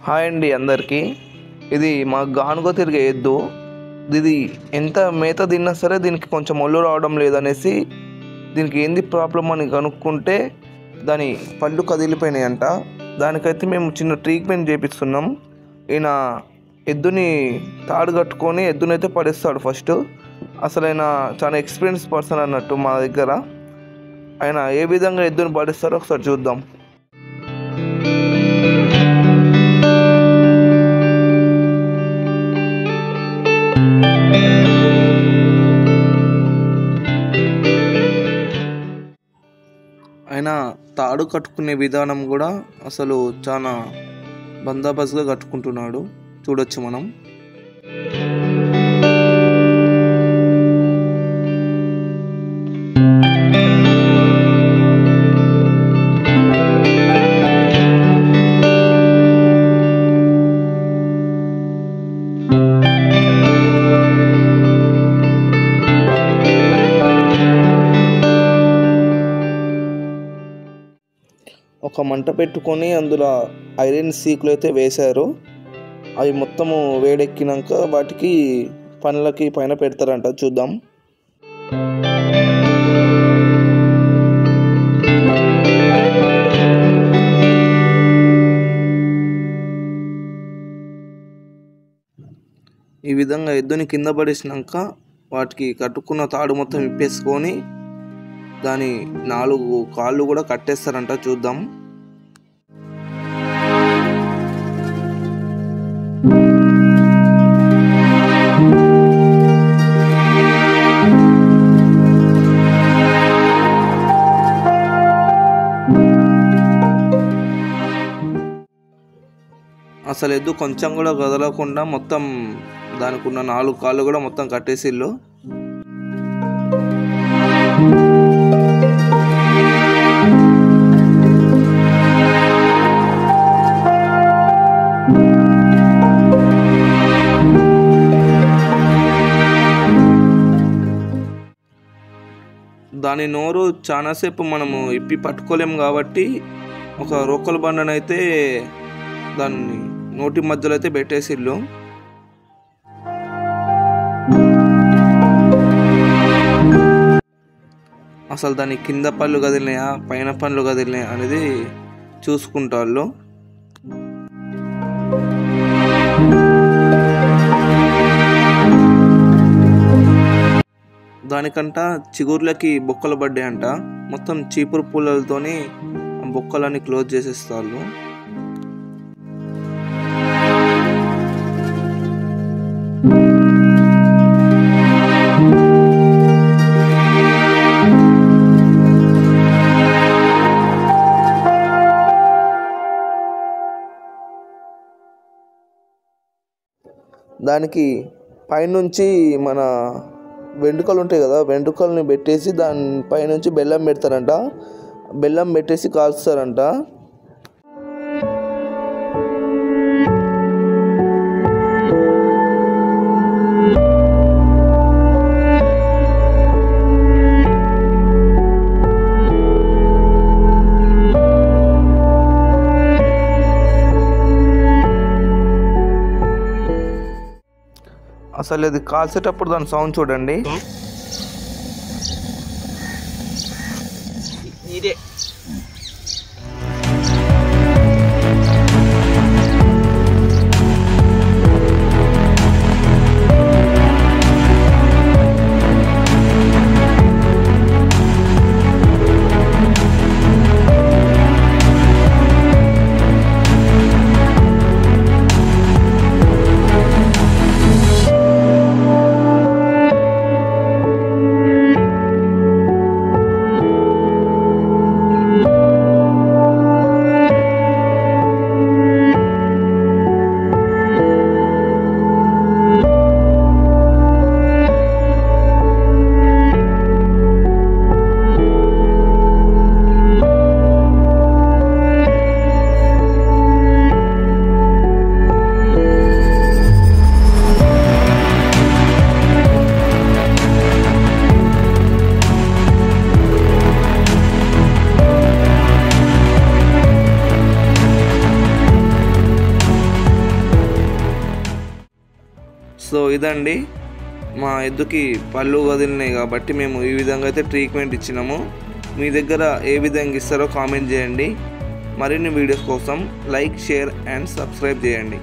Hi అండి అందరికీ. ఇది మా గానుగ తిరిగే ఎద్దు. ఇది ఎంత మేత తిన్నా సరే దీనికి కొంచెం ఒళ్ళు రావడం లేదనేసి దీనికి ఏంది ప్రాబ్లం అని కనుక్కుంటే దాని పళ్ళు కదిలిపోయినాయంట. దానికైతే మేము చిన్న ట్రీట్మెంట్ చేపిస్తున్నాం. ఈయన ఎద్దుని తాడు కట్టుకొని ఎద్దునైతే పడేస్తాడు ఫస్ట్. అసలు ఆయన చాలా ఎక్స్పీరియన్స్ పర్సన్ అన్నట్టు మా దగ్గర. ఆయన ఏ విధంగా ఎద్దుని పడేస్తారో ఒకసారి చూద్దాం. ఆయన తాడు కట్టుకునే విధానం కూడా అసలు చాలా బందోబస్తుగా కట్టుకుంటున్నాడు, చూడొచ్చు మనం. ఒక మంట పెట్టుకొని అందులో ఐరన్ సీకులు అయితే వేశారు. అవి మొత్తము వేడెక్కినాక వాటికి పనులకి పైన పెడతారంట. చూద్దాం. ఈ విధంగా ఎద్దుని కింద పడేసినాక వాటికి కట్టుకున్న తాడు మొత్తం విప్పేసుకొని దాని 4 కాళ్ళు కూడా కట్టేస్తారంట. చూద్దాం. అసలు ఎద్దు కొంచెం కూడా కదలకుండా మొత్తం దానికి ఉన్న 4 కాళ్ళు కూడా మొత్తం కట్టేసిళ్ళు. దాని నోరు చాలాసేపు మనము ఇప్పి పట్టుకోలేము కాబట్టి ఒక రోకల బండనైతే దాన్ని నోటి మధ్యలో అయితే పెట్టేసిళ్ళు. అసలు దాని కింద పళ్ళు కదిలినాయా పైన పళ్ళు కదిలినాయా అనేది చూసుకుంటాళ్ళు. దానికంట చిగుర్లకి బొక్కలు పడ్డాయంట. మొత్తం చీపురు పుల్లలతోని బొక్కలన్నీ క్లోజ్ చేసేస్తారు. దానికి పైనుంచి మన వెంట్రుకలు ఉంటాయి కదా, వెంట్రుకల్ని పెట్టేసి దానిపై నుంచి బెల్లం పెడతారంట. బెల్లం పెట్టేసి కాల్స్తారంట. అసలు ఇది కాల్చేటప్పుడు దాని సౌండ్ చూడండి. ఇదే సో ఇదండి, మా ఎద్దుకి పళ్ళు వదిలినాయి కాబట్టి మేము ఈ విధంగా అయితే ట్రీట్మెంట్ ఇచ్చినాము. మీ దగ్గర ఏ విధంగా ఇస్తారో కామెంట్ చేయండి. మరిన్ని వీడియోస్ కోసం లైక్, షేర్ అండ్ సబ్స్క్రైబ్ చేయండి.